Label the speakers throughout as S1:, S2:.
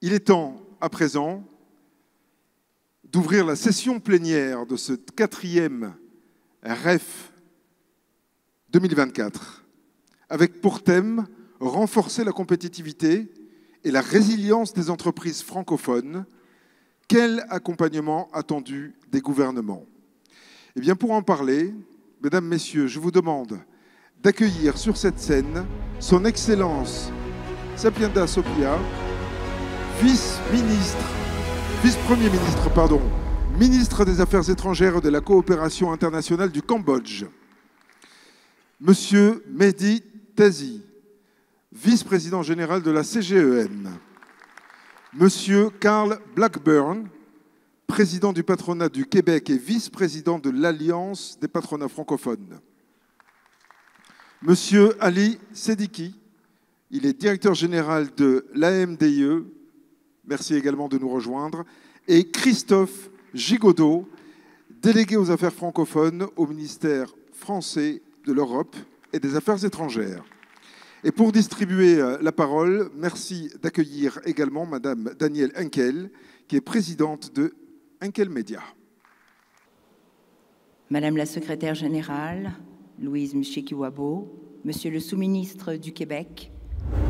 S1: Il est temps, à présent, d'ouvrir la session plénière de ce 4e REF 2024, avec pour thème « Renforcer la compétitivité et la résilience des entreprises francophones ». Quel accompagnement attendu des gouvernements? Eh bien, pour en parler, mesdames, messieurs, je vous demande d'accueillir sur cette scène son Excellence Sapienda Sopia, vice-premier ministre, ministre des Affaires étrangères et de la coopération internationale du Cambodge. Monsieur Mehdi Tazi, vice-président général de la CGEN. Monsieur Carl Blackburn, président du patronat du Québec et vice-président de l'Alliance des patronats francophones. Monsieur Ali Sediki, il est directeur général de l'AMDIE, merci également de nous rejoindre, et Christophe Gigodeau, délégué aux affaires francophones au ministère français de l'Europe et des Affaires étrangères. Et pour distribuer la parole, merci d'accueillir également Madame Danielle Henkel, qui est présidente de Henkel Media.
S2: Madame la secrétaire générale, Louise Mshikiwabo, Monsieur le sous-ministre du Québec,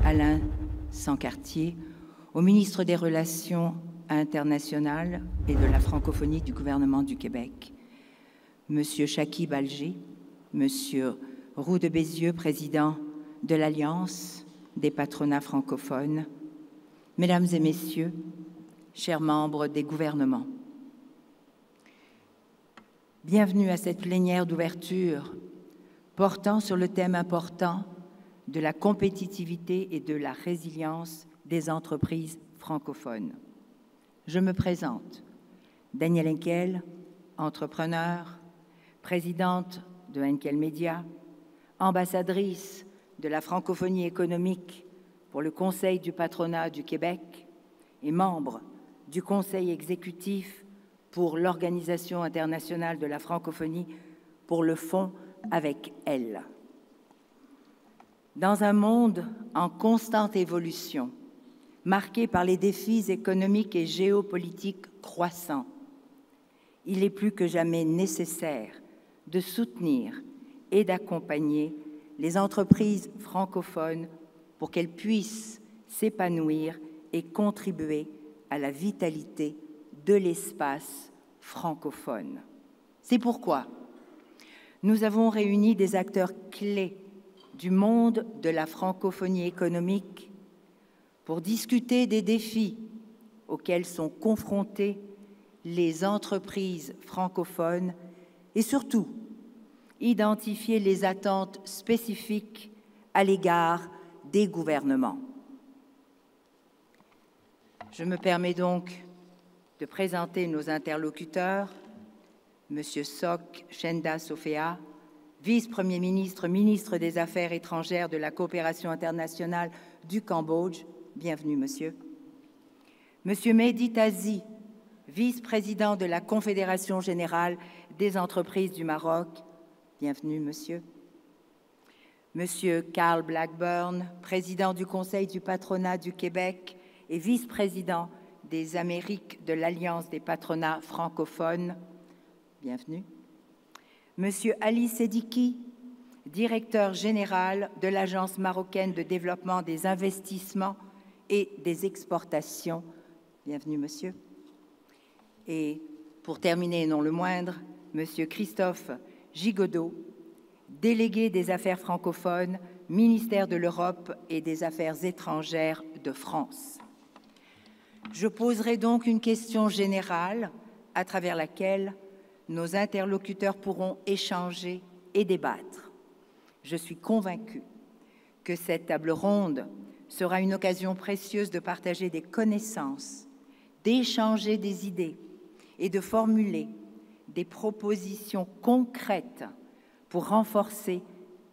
S2: Alain Sancartier, au ministre des Relations internationales et de la francophonie du gouvernement du Québec, Monsieur Shakib Alger, Monsieur Roux de Bézieux, président de l'Alliance des patronats francophones, Mesdames et Messieurs, chers membres des gouvernements, bienvenue à cette plénière d'ouverture portant sur le thème important de la compétitivité et de la résilience des entreprises francophones. Je me présente, Danielle Henkel, entrepreneur, présidente de Henkel Media, ambassadrice de la francophonie économique pour le Conseil du patronat du Québec et membre du Conseil exécutif pour l'Organisation internationale de la francophonie pour le Fonds avec elle. Dans un monde en constante évolution, marqué par les défis économiques et géopolitiques croissants, il est plus que jamais nécessaire de soutenir et d'accompagner les entreprises francophones pour qu'elles puissent s'épanouir et contribuer à la vitalité de l'espace francophone. C'est pourquoi nous avons réuni des acteurs clés du monde de la francophonie économique pour discuter des défis auxquels sont confrontées les entreprises francophones et surtout identifier les attentes spécifiques à l'égard des gouvernements. Je me permets donc de présenter nos interlocuteurs, M. Sok Chenda Sofea, vice-premier ministre, ministre des Affaires étrangères de la coopération internationale du Cambodge. Bienvenue, monsieur. M. Mehdi Tazi, vice-président de la Confédération générale des entreprises du Maroc. Bienvenue, monsieur. Monsieur Carl Blackburn, président du Conseil du patronat du Québec et vice-président des Amériques de l'Alliance des patronats francophones. Bienvenue. Monsieur Ali Sediki, directeur général de l'Agence marocaine de développement des investissements et des exportations. Bienvenue, monsieur. Et pour terminer, et non le moindre, monsieur Christophe Gigodeau, délégué des affaires francophones, ministère de l'Europe et des Affaires étrangères de France. Je poserai donc une question générale à travers laquelle nos interlocuteurs pourront échanger et débattre. Je suis convaincue que cette table ronde sera une occasion précieuse de partager des connaissances, d'échanger des idées et de formuler des propositions concrètes pour renforcer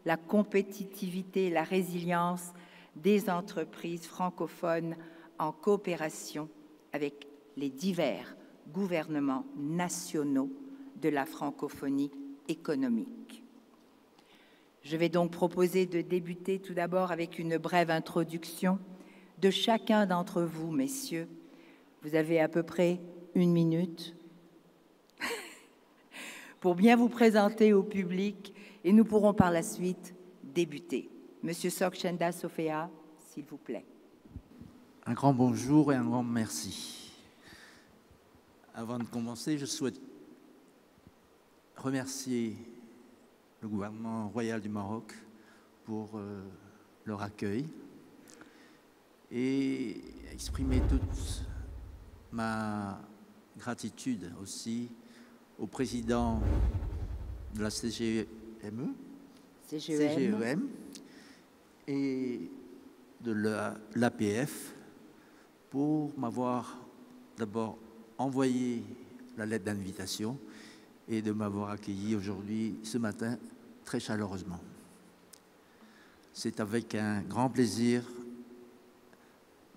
S2: la compétitivité et la résilience des entreprises francophones en coopération avec les divers gouvernements nationaux de la francophonie économique. Je vais donc proposer de débuter tout d'abord avec une brève introduction de chacun d'entre vous, messieurs. Vous avez à peu près 1 minute pour bien vous présenter au public et nous pourrons par la suite débuter. Monsieur Sok Chenda Sofea, s'il vous plaît.
S3: Un grand bonjour et un grand merci. Avant de commencer, je souhaite remercier le gouvernement royal du Maroc pour leur accueil et exprimer toute ma gratitude aussi au président de la CGEM et de l'APF pour m'avoir d'abord envoyé la lettre d'invitation et de m'avoir accueilli aujourd'hui, ce matin, très chaleureusement. C'est avec un grand plaisir,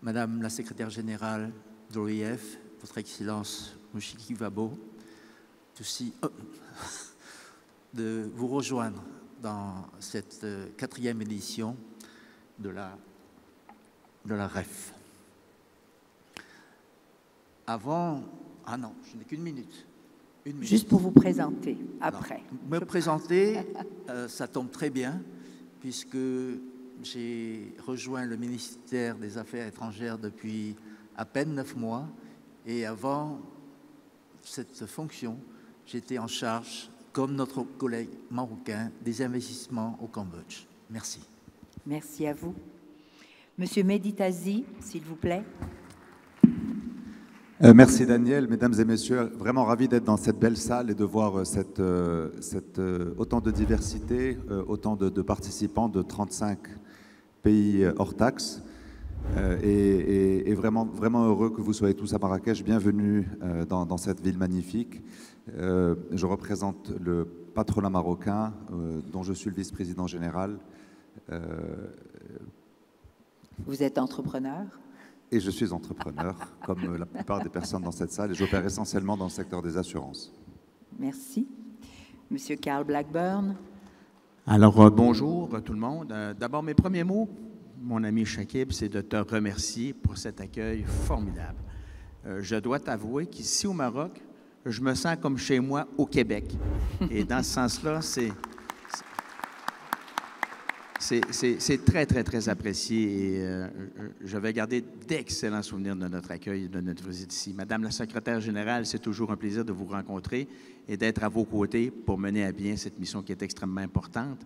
S3: Madame la secrétaire générale de l'OIF, Votre Excellence Mouchiki Vabo, aussi de vous rejoindre dans cette 4e édition de la REF. Avant, ah non, je n'ai qu'une minute.
S2: Juste pour vous présenter, après.
S3: Alors, me présenter, ça tombe très bien, puisque j'ai rejoint le ministère des Affaires étrangères depuis à peine 9 mois, et avant cette fonction, j'étais en charge, comme notre collègue marocain, des investissements au Cambodge. Merci.
S2: Merci à vous. Monsieur Mehdi Tazi, s'il vous plaît.
S4: Merci Daniel, mesdames et messieurs, vraiment ravi d'être dans cette belle salle et de voir autant de diversité, autant de participants de 35 pays hors taxes. Et vraiment heureux que vous soyez tous à Marrakech. Bienvenue dans cette ville magnifique. Je représente le patronat marocain, dont je suis le vice-président général.
S2: Vous êtes entrepreneur ?
S4: Et je suis entrepreneur, comme la plupart des personnes dans cette salle, et j'opère essentiellement dans le secteur des assurances.
S2: Merci. Monsieur Carl Blackburn.
S5: Alors, bonjour tout le monde. D'abord, mes premiers mots, mon ami Shakib, c'est de te remercier pour cet accueil formidable. Je dois t'avouer qu'ici au Maroc, je me sens comme chez moi au Québec. Et dans ce sens-là, c'est très, très, très apprécié et je vais garder d'excellents souvenirs de notre accueil et de notre visite ici. Madame la secrétaire générale, c'est toujours un plaisir de vous rencontrer et d'être à vos côtés pour mener à bien cette mission qui est extrêmement importante.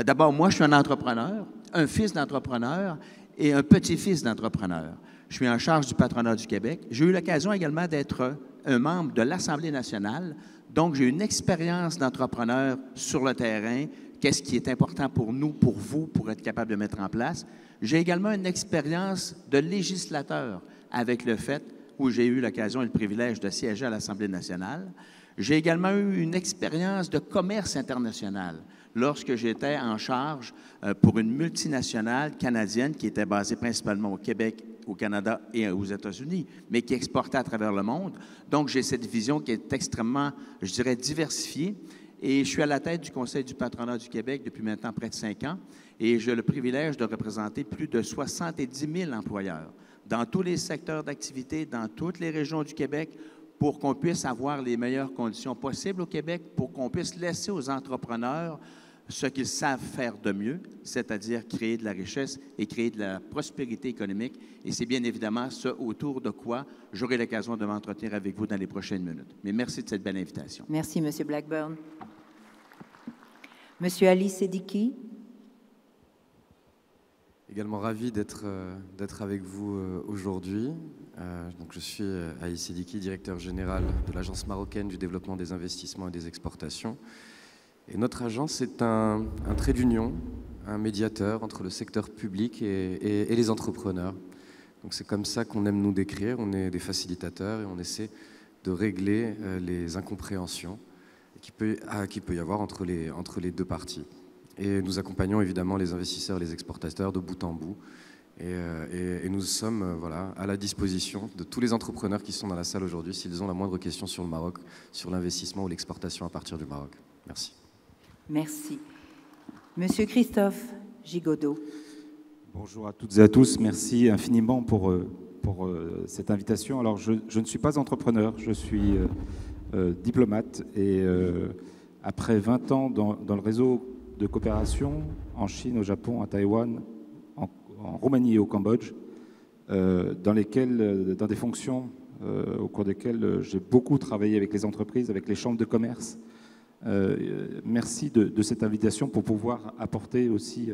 S5: D'abord, moi, je suis un entrepreneur, un fils d'entrepreneur et un petit-fils d'entrepreneur. Je suis en charge du patronat du Québec. J'ai eu l'occasion également d'être un membre de l'Assemblée nationale, donc j'ai une expérience d'entrepreneur sur le terrain. Qu'est-ce qui est important pour nous, pour vous, pour être capable de mettre en place. J'ai également une expérience de législateur avec le fait où j'ai eu l'occasion et le privilège de siéger à l'Assemblée nationale. J'ai également eu une expérience de commerce international lorsque j'étais en charge pour une multinationale canadienne qui était basée principalement au Québec, au Canada et aux États-Unis, mais qui exportait à travers le monde. Donc, j'ai cette vision qui est extrêmement, je dirais, diversifiée. Et je suis à la tête du Conseil du patronat du Québec depuis maintenant près de 5 ans et j'ai le privilège de représenter plus de 70 000 employeurs dans tous les secteurs d'activité, dans toutes les régions du Québec pour qu'on puisse avoir les meilleures conditions possibles au Québec, pour qu'on puisse laisser aux entrepreneurs ce qu'ils savent faire de mieux, c'est-à-dire créer de la richesse et créer de la prospérité économique. Et c'est bien évidemment ce autour de quoi j'aurai l'occasion de m'entretenir avec vous dans les prochaines minutes. Mais merci de cette belle invitation.
S2: Merci, M. Blackburn. Monsieur Ali Sediki.
S6: Également ravi d'être avec vous aujourd'hui. Donc je suis Ali Sediki, directeur général de l'Agence marocaine du développement des investissements et des exportations. Et notre agence est un trait d'union, un médiateur entre le secteur public et les entrepreneurs. Donc c'est comme ça qu'on aime nous décrire. On est des facilitateurs et on essaie de régler les incompréhensions qu'il peut y avoir entre les deux parties. Et nous accompagnons évidemment les investisseurs et les exportateurs de bout en bout. Et nous sommes à la disposition de tous les entrepreneurs qui sont dans la salle aujourd'hui s'ils ont la moindre question sur le Maroc, sur l'investissement ou l'exportation à partir du Maroc. Merci.
S2: Merci. Monsieur Christophe Gigodeau.
S7: Bonjour à toutes et à tous. Merci infiniment pour cette invitation. Alors, je ne suis pas entrepreneur, je suis diplomate et après 20 ans dans le réseau de coopération en Chine, au Japon, à Taïwan, en Roumanie et au Cambodge, dans des fonctions au cours desquelles j'ai beaucoup travaillé avec les entreprises, avec les chambres de commerce. Merci de cette invitation pour pouvoir apporter aussi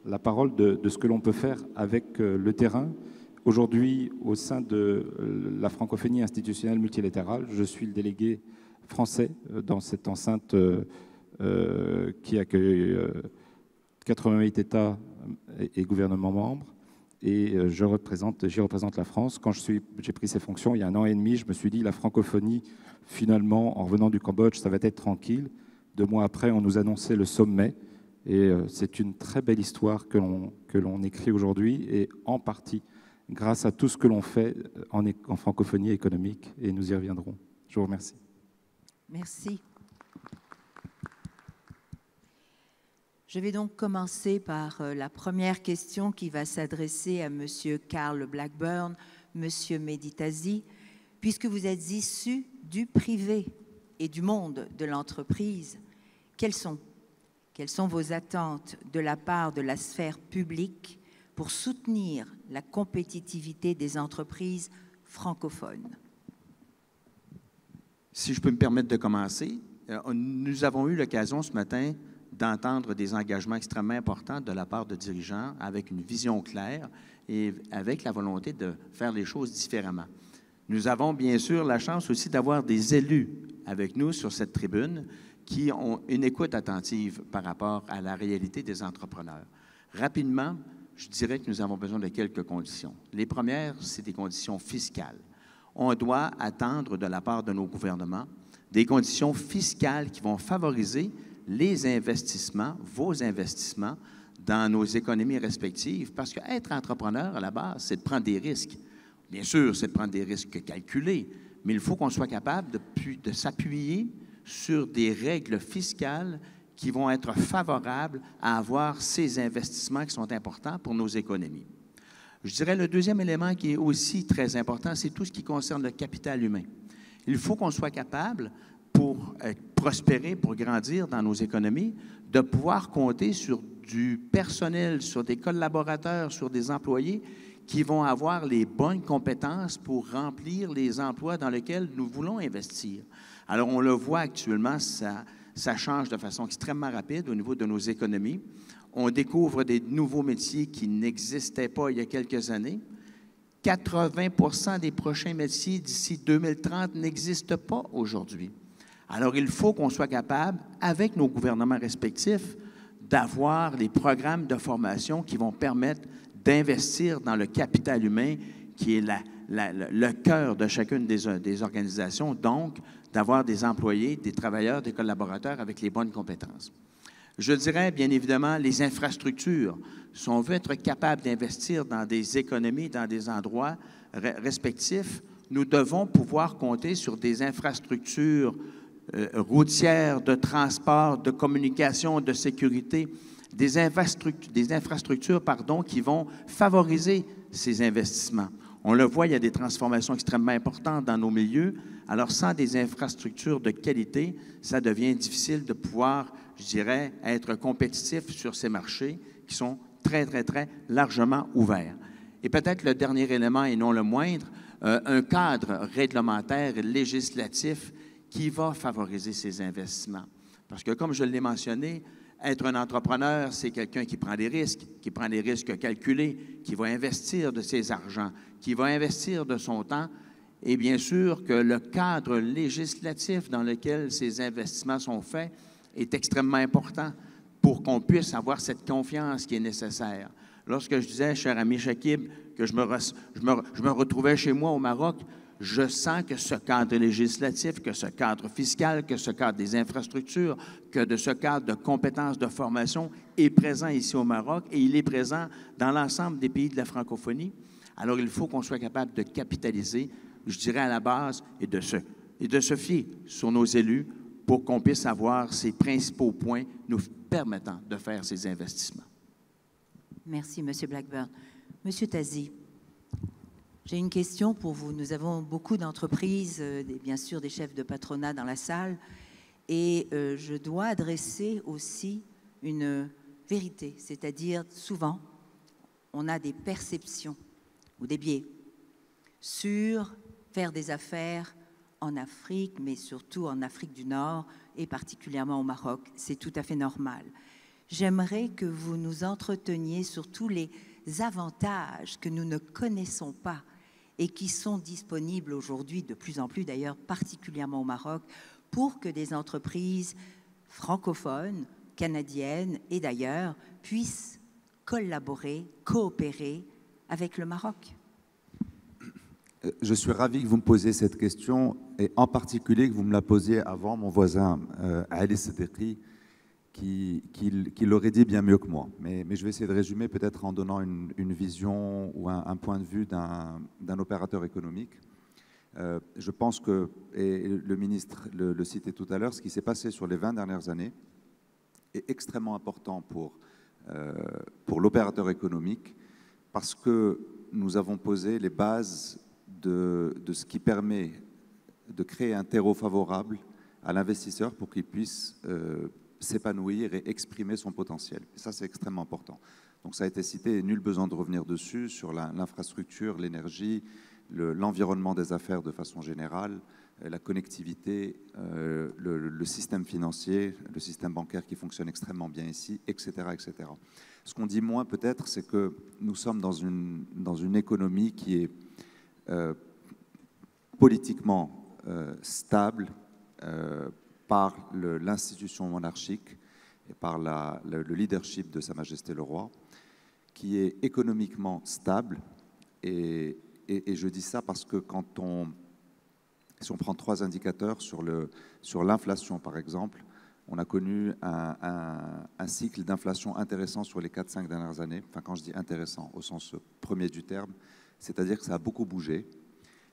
S7: la parole de ce que l'on peut faire avec le terrain. Aujourd'hui, au sein de la francophonie institutionnelle multilatérale, je suis le délégué français dans cette enceinte qui accueille 88 États et gouvernements membres. Et j'y représente la France. Quand j'ai pris ces fonctions il y a 1 an et demi, je me suis dit la francophonie, finalement, en revenant du Cambodge, ça va être tranquille. 2 mois après, on nous annonçait le sommet. Et c'est une très belle histoire que l'on écrit aujourd'hui, et en partie grâce à tout ce que l'on fait en francophonie économique. Et nous y reviendrons. Je vous remercie.
S2: Merci. Je vais donc commencer par la première question qui va s'adresser à M. Carl Blackburn, M. Meditazi, puisque vous êtes issus du privé et du monde de l'entreprise. Quelles sont vos attentes de la part de la sphère publique pour soutenir la compétitivité des entreprises francophones?
S5: Si je peux me permettre de commencer, nous avons eu l'occasion ce matin d'entendre des engagements extrêmement importants de la part de dirigeants avec une vision claire et avec la volonté de faire les choses différemment. Nous avons bien sûr la chance aussi d'avoir des élus avec nous sur cette tribune qui ont une écoute attentive par rapport à la réalité des entrepreneurs. Rapidement, je dirais que nous avons besoin de quelques conditions. Les premières, c'est des conditions fiscales. On doit attendre de la part de nos gouvernements des conditions fiscales qui vont favoriser les investissements, vos investissements, dans nos économies respectives, parce qu'être entrepreneur, à la base, c'est de prendre des risques. Bien sûr, c'est de prendre des risques calculés, mais il faut qu'on soit capable de s'appuyer sur des règles fiscales qui vont être favorables à avoir ces investissements qui sont importants pour nos économies. Je dirais le deuxième élément qui est aussi très important, c'est tout ce qui concerne le capital humain. Il faut qu'on soit capable, pour prospérer, pour grandir dans nos économies, de pouvoir compter sur du personnel, sur des collaborateurs, sur des employés qui vont avoir les bonnes compétences pour remplir les emplois dans lesquels nous voulons investir. Alors, on le voit actuellement, ça change de façon extrêmement rapide au niveau de nos économies. On découvre des nouveaux métiers qui n'existaient pas il y a quelques années. 80% des prochains métiers d'ici 2030 n'existent pas aujourd'hui. Alors, il faut qu'on soit capable, avec nos gouvernements respectifs, d'avoir les programmes de formation qui vont permettre d'investir dans le capital humain, qui est le cœur de chacune des organisations, donc d'avoir des employés, des travailleurs, des collaborateurs avec les bonnes compétences. Je dirais, bien évidemment, les infrastructures. Si on veut être capable d'investir dans des économies, dans des endroits respectifs, nous devons pouvoir compter sur des infrastructures routières, de transport, de communication, de sécurité, des infrastructures qui vont favoriser ces investissements. On le voit, il y a des transformations extrêmement importantes dans nos milieux. Alors, sans des infrastructures de qualité, ça devient difficile de pouvoir, je dirais, être compétitif sur ces marchés qui sont très, très, très largement ouverts. Et peut-être le dernier élément, et non le moindre, un cadre réglementaire et législatif qui va favoriser ces investissements. Parce que, comme je l'ai mentionné, être un entrepreneur, c'est quelqu'un qui prend des risques calculés, qui va investir de ses argents, qui va investir de son temps. Et bien sûr que le cadre législatif dans lequel ces investissements sont faits est extrêmement important pour qu'on puisse avoir cette confiance qui est nécessaire. Lorsque je disais, cher ami Chakib, que je me retrouvais chez moi au Maroc, je sens que ce cadre législatif, que ce cadre fiscal, que ce cadre des infrastructures, que de ce cadre de compétences de formation est présent ici au Maroc et il est présent dans l'ensemble des pays de la francophonie. Alors, il faut qu'on soit capable de capitaliser, je dirais à la base, et de se fier sur nos élus pour qu'on puisse avoir ces principaux points nous permettant de faire ces investissements.
S2: Merci, Monsieur Blackburn. Monsieur Tazi, j'ai une question pour vous. Nous avons beaucoup d'entreprises, bien sûr des chefs de patronat dans la salle, et je dois adresser aussi une vérité, c'est-à-dire souvent, on a des perceptions ou des biais sur faire des affaires en Afrique, mais surtout en Afrique du Nord et particulièrement au Maroc. C'est tout à fait normal. J'aimerais que vous nous entreteniez sur tous les avantages que nous ne connaissons pas et qui sont disponibles aujourd'hui, de plus en plus d'ailleurs, particulièrement au Maroc, pour que des entreprises francophones, canadiennes et d'ailleurs puissent collaborer, coopérer avec le Maroc.
S4: Je suis ravi que vous me posiez cette question et en particulier que vous me la posiez avant mon voisin Ali Sedeki qui l'aurait dit bien mieux que moi. Mais je vais essayer de résumer peut-être en donnant une vision ou un point de vue d'un opérateur économique. Je pense que, et le ministre le citait tout à l'heure, ce qui s'est passé sur les 20 dernières années est extrêmement important pour l'opérateur économique parce que nous avons posé les bases de ce qui permet de créer un terreau favorable à l'investisseur pour qu'il puisse s'épanouir et exprimer son potentiel. Et ça, c'est extrêmement important. Donc ça a été cité, et nul besoin de revenir dessus, sur l'infrastructure, l'énergie, l'environnement des affaires de façon générale, la connectivité, le système financier, le système bancaire qui fonctionne extrêmement bien ici, etc. etc. Ce qu'on dit moins peut-être, c'est que nous sommes dans une économie qui est politiquement stable par l'institution monarchique et par le leadership de Sa Majesté le Roi, qui est économiquement stable. Et je dis ça parce que si on prend 3 indicateurs sur l'inflation, par exemple, on a connu un cycle d'inflation intéressant sur les 4-5 dernières années. Enfin, quand je dis intéressant, au sens premier du terme, c'est-à-dire que ça a beaucoup bougé,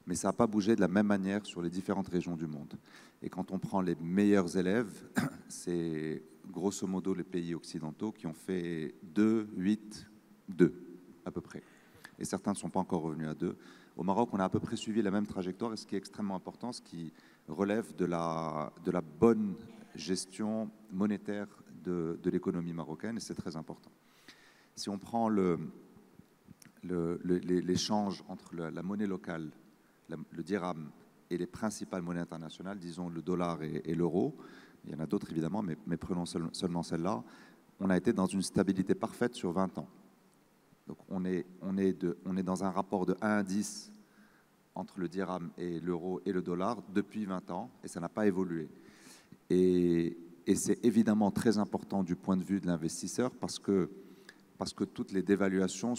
S4: mais ça n'a pas bougé de la même manière sur les différentes régions du monde. Et quand on prend les meilleurs élèves, c'est grosso modo les pays occidentaux qui ont fait 2, 8, 2 à peu près. Et certains ne sont pas encore revenus à 2. Au Maroc, on a à peu près suivi la même trajectoire, et ce qui est extrêmement important, ce qui relève de la bonne gestion monétaire de l'économie marocaine, et c'est très important. Si on prend l'échange entre la monnaie locale, le dirham, et les principales monnaies internationales, disons le dollar et l'euro, il y en a d'autres évidemment, mais prenons seulement celle-là, on a été dans une stabilité parfaite sur 20 ans. Donc on est dans un rapport de 1 à 10 entre le dirham et l'euro et le dollar depuis 20 ans, et ça n'a pas évolué. Et c'est évidemment très important du point de vue de l'investisseur parce que toutes les dévaluations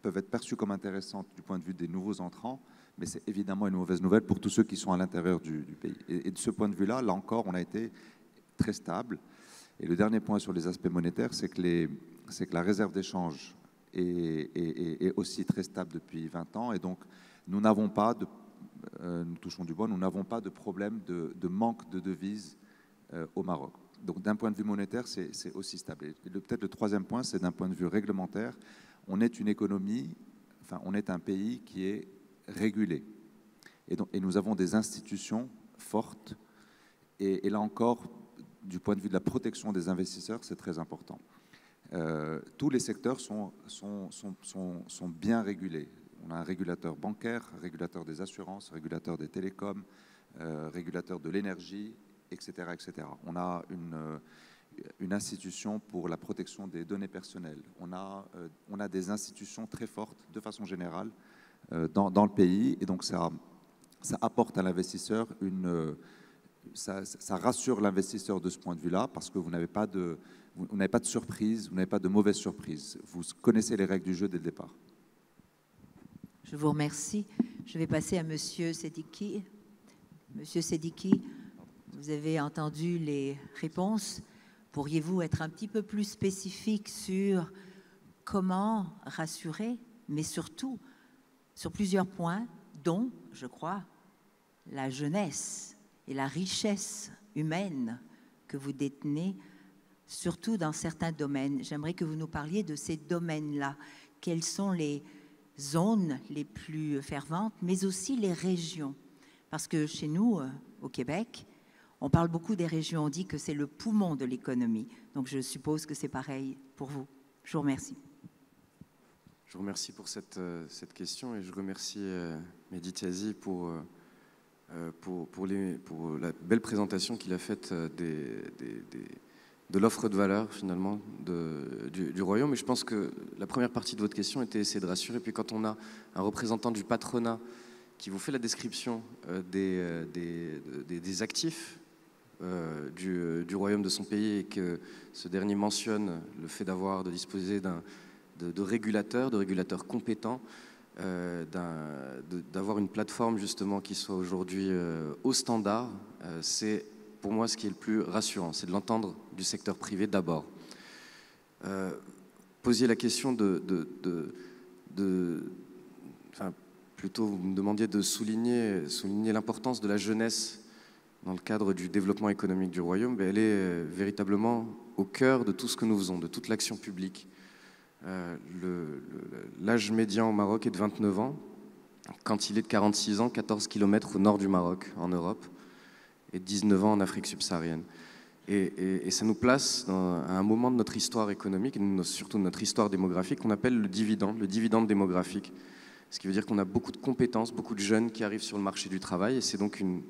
S4: peuvent être perçues comme intéressantes du point de vue des nouveaux entrants, mais c'est évidemment une mauvaise nouvelle pour tous ceux qui sont à l'intérieur du pays. Et de ce point de vue-là, là encore, on a été très stable. Et le dernier point sur les aspects monétaires, c'est que la réserve d'échange est aussi très stable depuis 20 ans. Et donc, nous n'avons pas nous touchons du bois, nous n'avons pas de problème de manque de devises au Maroc. Donc, d'un point de vue monétaire, c'est aussi stable. Et peut-être le troisième point, c'est d'un point de vue réglementaire. On est une économie, enfin, on est un pays qui est régulé. Et nous avons des institutions fortes. Et là encore, du point de vue de la protection des investisseurs, c'est très important. Tous les secteurs sont bien régulés. On a un régulateur bancaire, un régulateur des assurances, un régulateur des télécoms, régulateur de l'énergie, etc., etc. On a une institution pour la protection des données personnelles. On a des institutions très fortes, de façon générale, dans le pays. Et donc, ça apporte à l'investisseur ça rassure l'investisseur de ce point de vue-là, parce que vous n'avez pas de surprise, vous n'avez pas de mauvaise surprise. Vous connaissez les règles du jeu dès le départ.
S2: Je vous remercie. Je vais passer à Monsieur Sediki. Monsieur Sediki, vous avez entendu les réponses. Pourriez-vous être un petit peu plus spécifique sur comment rassurer, mais surtout sur plusieurs points, dont, je crois, la jeunesse et la richesse humaine que vous détenez surtout dans certains domaines. J'aimerais que vous nous parliez de ces domaines-là. Quelles sont les zones les plus ferventes, mais aussi les régions? Parce que chez nous, au Québec, on parle beaucoup des régions. On dit que c'est le poumon de l'économie. Donc, je suppose que c'est pareil pour vous. Je vous remercie.
S6: Je vous remercie pour cette question et je remercie Mehdi Tiazi pour la belle présentation qu'il a faite de l'offre de valeur finalement du Royaume. Et je pense que la première partie de votre question était essayer de rassurer. Puis quand on a un représentant du patronat qui vous fait la description des actifs du Royaume de son pays et que ce dernier mentionne le fait de disposer de régulateurs compétents, d'avoir une plateforme justement qui soit aujourd'hui au standard, c'est pour moi ce qui est le plus rassurant, c'est de l'entendre du secteur privé d'abord. Posiez la question plutôt vous me demandiez de souligner l'importance de la jeunesse dans le cadre du développement économique du Royaume. Elle est véritablement au cœur de tout ce que nous faisons, de toute l'action publique. L'âge médian au Maroc est de 29 ans, quand il est de 46 ans, 14 km au nord du Maroc, en Europe, et 19 ans en Afrique subsaharienne. Et ça nous place à un moment de notre histoire économique, et surtout de notre histoire démographique, qu'on appelle le dividende démographique. Ce qui veut dire qu'on a beaucoup de compétences, beaucoup de jeunes qui arrivent sur le marché du travail, et c'est donc une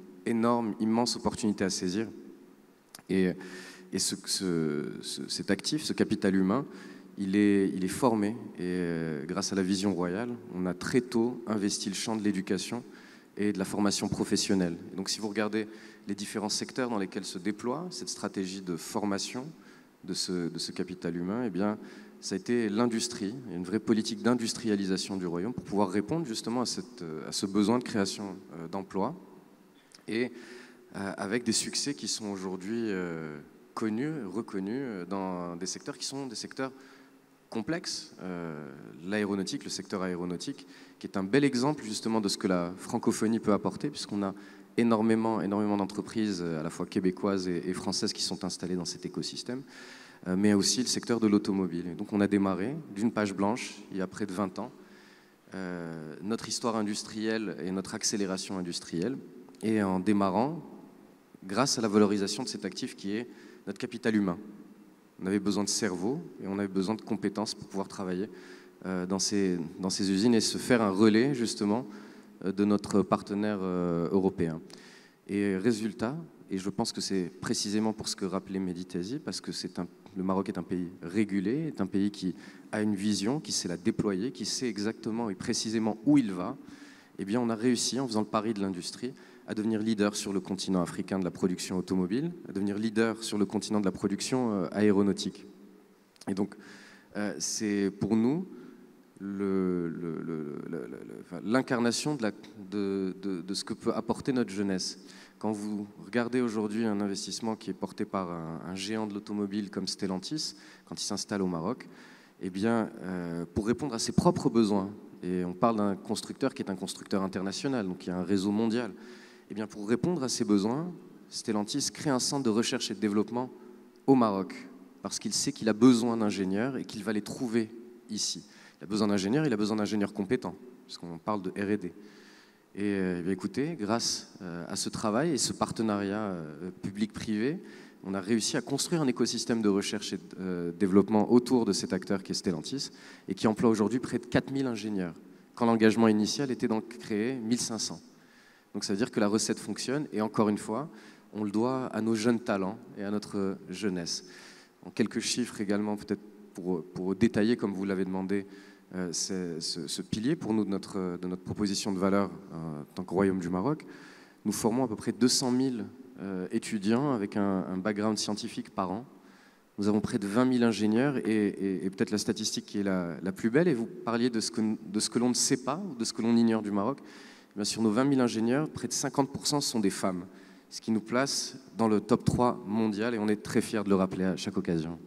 S6: immense opportunité à saisir. Et cet actif, ce capital humain, il est formé, et grâce à la vision royale, on a très tôt investi le champ de l'éducation et de la formation professionnelle. Et donc si vous regardez les différents secteurs dans lesquels se déploie cette stratégie de formation de ce capital humain, eh bien, ça a été l'industrie. Il y a une vraie politique d'industrialisation du Royaume pour pouvoir répondre justement à ce besoin de création d'emplois, et avec des succès qui sont aujourd'hui connus, reconnus dans des secteurs qui sont des secteurs complexes. L'aéronautique, le secteur aéronautique, qui est un bel exemple justement de ce que la francophonie peut apporter, puisqu'on a énormément d'entreprises à la fois québécoises et françaises qui sont installées dans cet écosystème, mais aussi le secteur de l'automobile. Et donc on a démarré d'une page blanche il y a près de 20 ans notre histoire industrielle et notre accélération industrielle, et en démarrant grâce à la valorisation de cet actif qui est notre capital humain. On avait besoin de cerveau et on avait besoin de compétences pour pouvoir travailler dans ces usines et se faire un relais justement de notre partenaire européen. Et résultat, et je pense que c'est précisément pour ce que rappelait Mehdi Tiazi, parce que le Maroc est un pays régulé, est un pays qui a une vision, qui sait la déployer, qui sait exactement et précisément où il va. Eh bien, on a réussi, en faisant le pari de l'industrie, à devenir leader sur le continent africain de la production automobile, à devenir leader sur le continent de la production aéronautique. Et donc, c'est pour nous l'incarnation de ce que peut apporter notre jeunesse. Quand vous regardez aujourd'hui un investissement qui est porté par un géant de l'automobile comme Stellantis, quand il s'installe au Maroc, eh bien, pour répondre à ses propres besoins, et on parle d'un constructeur qui est un constructeur international, donc il y a un réseau mondial, eh bien, pour répondre à ces besoins, Stellantis crée un centre de recherche et de développement au Maroc, parce qu'il sait qu'il a besoin d'ingénieurs et qu'il va les trouver ici. Il a besoin d'ingénieurs, il a besoin d'ingénieurs compétents, puisqu'on parle de R&D. Et bien, écoutez, grâce à ce travail et ce partenariat public-privé, on a réussi à construire un écosystème de recherche et de développement autour de cet acteur qui est Stellantis, et qui emploie aujourd'hui près de 4000 ingénieurs, quand l'engagement initial était donc créé 1500. Donc ça veut dire que la recette fonctionne, et encore une fois, on le doit à nos jeunes talents et à notre jeunesse. En quelques chiffres également, peut-être pour détailler, comme vous l'avez demandé, ce pilier pour nous de notre proposition de valeur en tant que Royaume du Maroc. Nous formons à peu près 200 000 étudiants avec un background scientifique par an. Nous avons près de 20 000 ingénieurs, et peut-être la statistique qui est la plus belle, et vous parliez de ce que l'on ne sait pas, ou de ce que l'on ignore du Maroc. Bien, sur nos 20 000 ingénieurs, près de 50% sont des femmes, ce qui nous place dans le top 3 mondial, et on est très fiers de le rappeler à chaque occasion.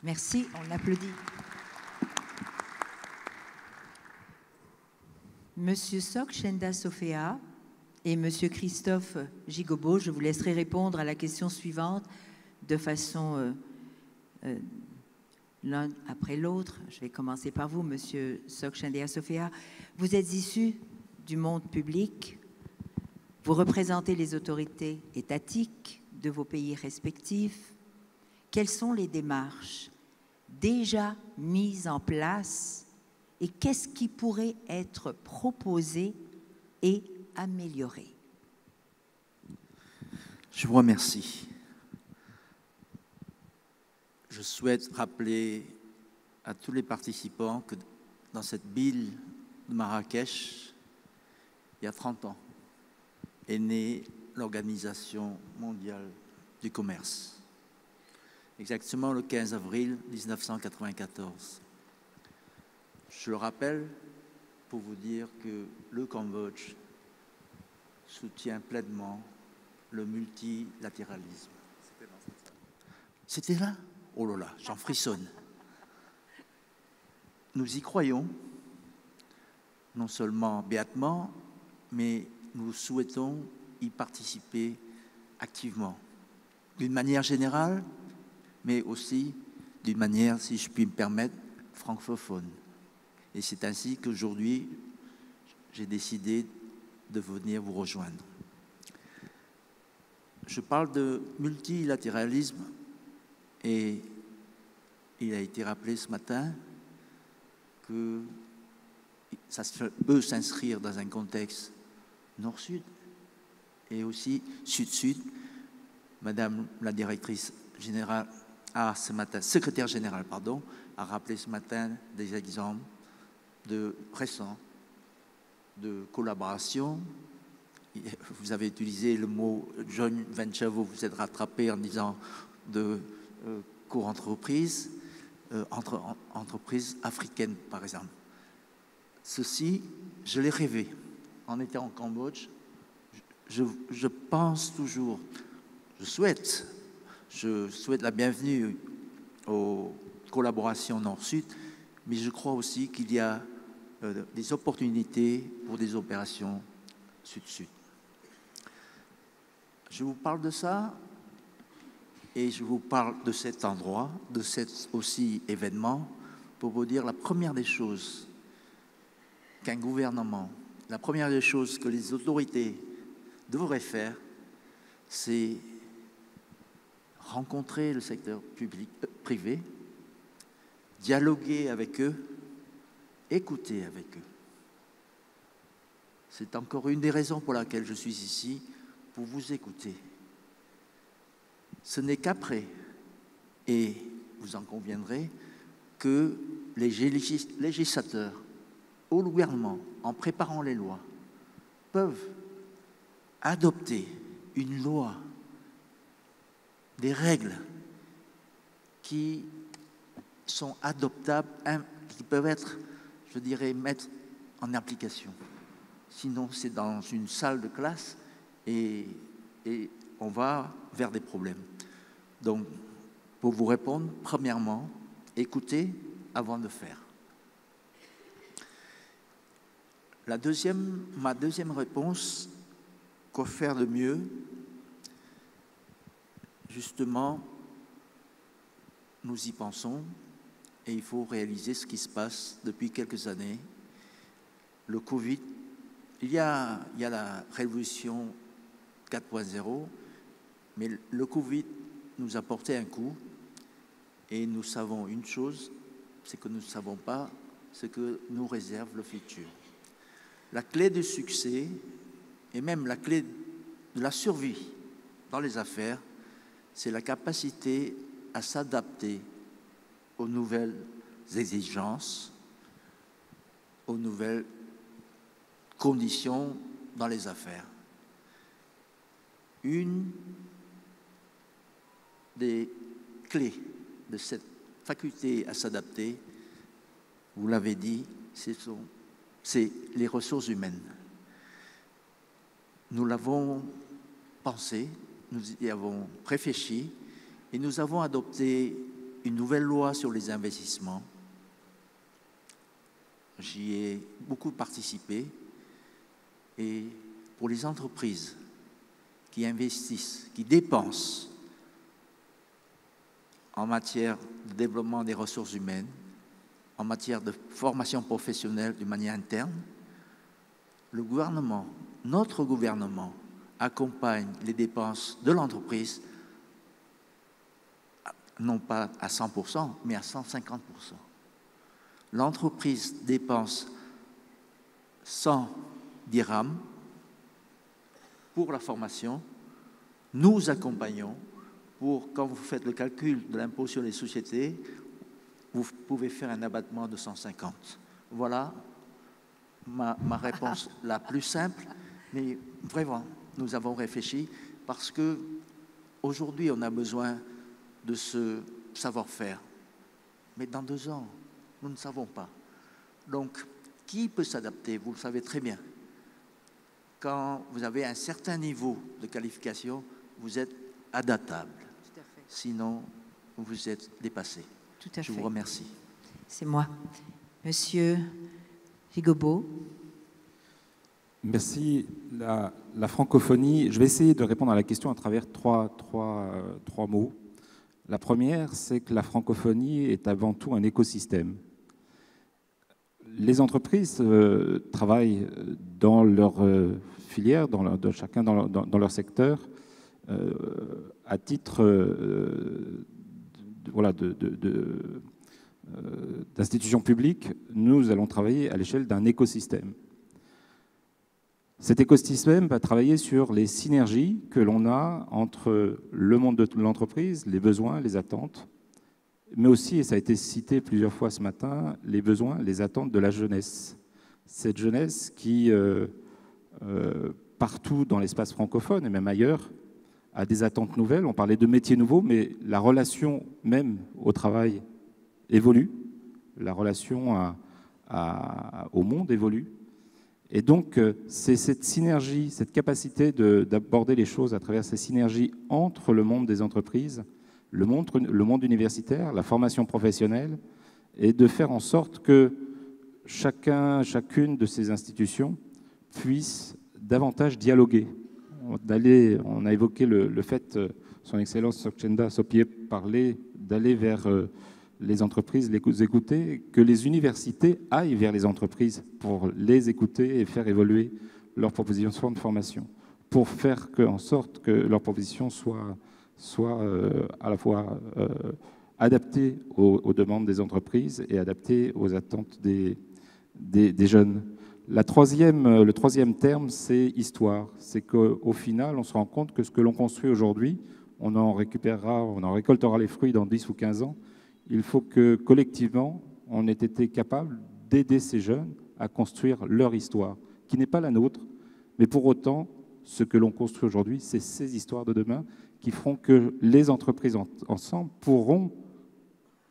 S2: Merci, on applaudit. Monsieur Sok Chenda Sofea et Monsieur Christophe Gigobo, je vous laisserai répondre à la question suivante de façon l'un après l'autre. Je vais commencer par vous, Monsieur Sok Chendia Sofia. Vous êtes issu du monde public. Vous représentez les autorités étatiques de vos pays respectifs. Quelles sont les démarches déjà mises en place et qu'est-ce qui pourrait être proposé et amélioré?
S3: Je vous remercie. Je souhaite rappeler à tous les participants que dans cette ville de Marrakech, il y a 30 ans, est née l'Organisation mondiale du commerce. Exactement le 15 avril 1994. Je le rappelle pour vous dire que le Cambodge soutient pleinement le multilatéralisme. C'était là? Oh là là, j'en frissonne. Nous y croyons, non seulement béatement, mais nous souhaitons y participer activement, d'une manière générale, mais aussi d'une manière, si je puis me permettre, francophone. Et c'est ainsi qu'aujourd'hui, j'ai décidé de venir vous rejoindre. Je parle de multilatéralisme et il a été rappelé ce matin que ça peut s'inscrire dans un contexte nord-sud et aussi sud-sud. Madame la directrice générale, secrétaire générale, pardon, a rappelé ce matin des exemples récents de collaboration. Vous avez utilisé le mot joint venture, vous vous êtes rattrapé en disant de co-entreprise, entre entreprises africaines, par exemple. Ceci, je l'ai rêvé. En étant au Cambodge, je pense toujours, je souhaite la bienvenue aux collaborations Nord-Sud, mais je crois aussi qu'il y a des opportunités pour des opérations Sud-Sud. Je vous parle de ça et je vous parle de cet endroit, de cet aussi événement, pour vous dire la première des choses qu'un gouvernement, la première des choses que les autorités devraient faire, c'est rencontrer le secteur privé, dialoguer avec eux, écouter avec eux. C'est encore une des raisons pour laquelle je suis ici, pour vous écouter. Ce n'est qu'après, et vous en conviendrez, que les législateurs, au gouvernement, en préparant les lois, peuvent adopter une loi, des règles qui sont adoptables, qui peuvent être, je dirais, mettre en application. Sinon, c'est dans une salle de classe et on va vers des problèmes. Donc, pour vous répondre, premièrement, écoutez avant de faire. Ma deuxième réponse, quoi faire de mieux? Justement, nous y pensons et il faut réaliser ce qui se passe depuis quelques années. Le Covid, il y a la révolution 4.0, mais le Covid nous a porté un coup et nous savons une chose, c'est que nous ne savons pas ce que nous réserve le futur. La clé du succès et même la clé de la survie dans les affaires, c'est la capacité à s'adapter aux nouvelles exigences, aux nouvelles conditions dans les affaires. Une des clés de cette faculté à s'adapter, vous l'avez dit, c'est les ressources humaines. Nous l'avons pensé, nous y avons réfléchi et nous avons adopté une nouvelle loi sur les investissements. J'y ai beaucoup participé et pour les entreprises qui investissent, qui dépensent en matière de développement des ressources humaines, en matière de formation professionnelle d'une manière interne. Le gouvernement, notre gouvernement, accompagne les dépenses de l'entreprise, non pas à 100%, mais à 150%. L'entreprise dépense 100 dirhams pour la formation. Nous accompagnons pour, quand vous faites le calcul de l'impôt sur les sociétés, vous pouvez faire un abattement de 150. Voilà ma réponse la plus simple, mais vraiment, nous avons réfléchi parce que aujourd'hui, on a besoin de ce savoir-faire. Mais dans 2 ans, nous ne savons pas. Donc, qui peut s'adapter? Vous le savez très bien. Quand vous avez un certain niveau de qualification, vous êtes adaptable.
S8: Tout à fait.
S3: Sinon, vous êtes dépassé.
S8: Tout à fait.
S3: Je vous remercie.
S8: C'est moi. Monsieur Gigobo.
S7: Merci. La francophonie, je vais essayer de répondre à la question à travers trois mots. La première, c'est que la francophonie est avant tout un écosystème. Les entreprises travaillent dans leur filière, chacun dans leur secteur, à titre d'institution publique. Nous allons travailler à l'échelle d'un écosystème. Cet écosystème va travailler sur les synergies que l'on a entre le monde de l'entreprise, les besoins, les attentes, mais aussi, et ça a été cité plusieurs fois ce matin, les besoins, les attentes de la jeunesse. Cette jeunesse qui, partout dans l'espace francophone et même ailleurs, a des attentes nouvelles. On parlait de métiers nouveaux, mais la relation même au travail évolue, la relation au monde évolue. Et donc, c'est cette synergie, cette capacité d'aborder les choses à travers ces synergies entre le monde des entreprises, le monde universitaire, la formation professionnelle, et de faire en sorte que chacune de ces institutions puisse davantage dialoguer. On a évoqué le fait, son Excellence Sokchenda Sopie parlait d'aller vers les entreprises, les écouter, que les universités aillent vers les entreprises pour les écouter et faire évoluer leurs propositions de formation, pour faire en sorte que leurs propositions soient à la fois adaptées aux demandes des entreprises et adaptées aux attentes des jeunes. Le troisième terme, c'est histoire. C'est qu'au final, on se rend compte que ce que l'on construit aujourd'hui, on en récoltera les fruits dans 10 ou 15 ans. Il faut que, collectivement, on ait été capable d'aider ces jeunes à construire leur histoire, qui n'est pas la nôtre, mais pour autant, ce que l'on construit aujourd'hui, c'est ces histoires de demain qui feront que les entreprises ensemble pourront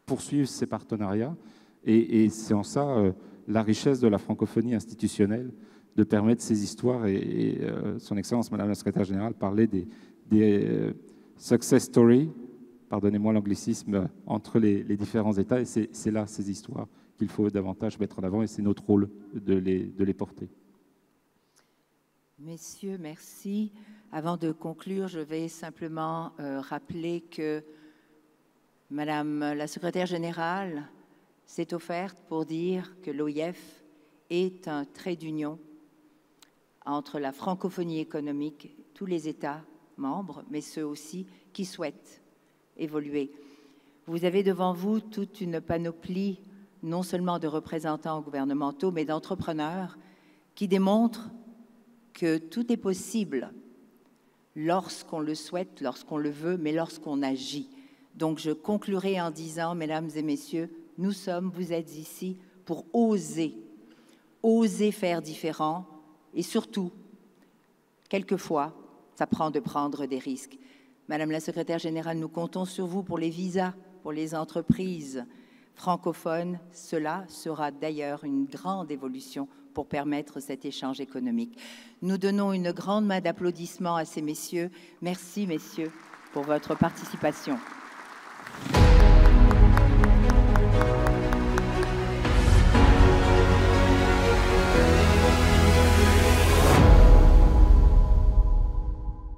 S7: poursuivre ces partenariats. Et c'est en ça la richesse de la francophonie institutionnelle, de permettre ces histoires. Et son Excellence, Madame la Secrétaire Générale, parlait des success stories, pardonnez-moi l'anglicisme, entre les différents États. Et c'est là, ces histoires, qu'il faut davantage mettre en avant. Et c'est notre rôle de les porter.
S2: Messieurs, merci. Avant de conclure, je vais simplement rappeler que Madame la Secrétaire Générale s'est offerte pour dire que l'OIF est un trait d'union entre la francophonie économique, tous les États membres, mais ceux aussi qui souhaitent évoluer. Vous avez devant vous toute une panoplie, non seulement de représentants gouvernementaux, mais d'entrepreneurs qui démontrent que tout est possible lorsqu'on le souhaite, lorsqu'on le veut, mais lorsqu'on agit. Donc, je conclurai en disant, mesdames et messieurs, vous êtes ici pour oser faire différent et surtout, quelquefois, ça prend de prendre des risques. Madame la Secrétaire Générale, nous comptons sur vous pour les visas, pour les entreprises francophones. Cela sera d'ailleurs une grande évolution pour permettre cet échange économique. Nous donnons une grande main d'applaudissements à ces messieurs. Merci, messieurs, pour votre participation.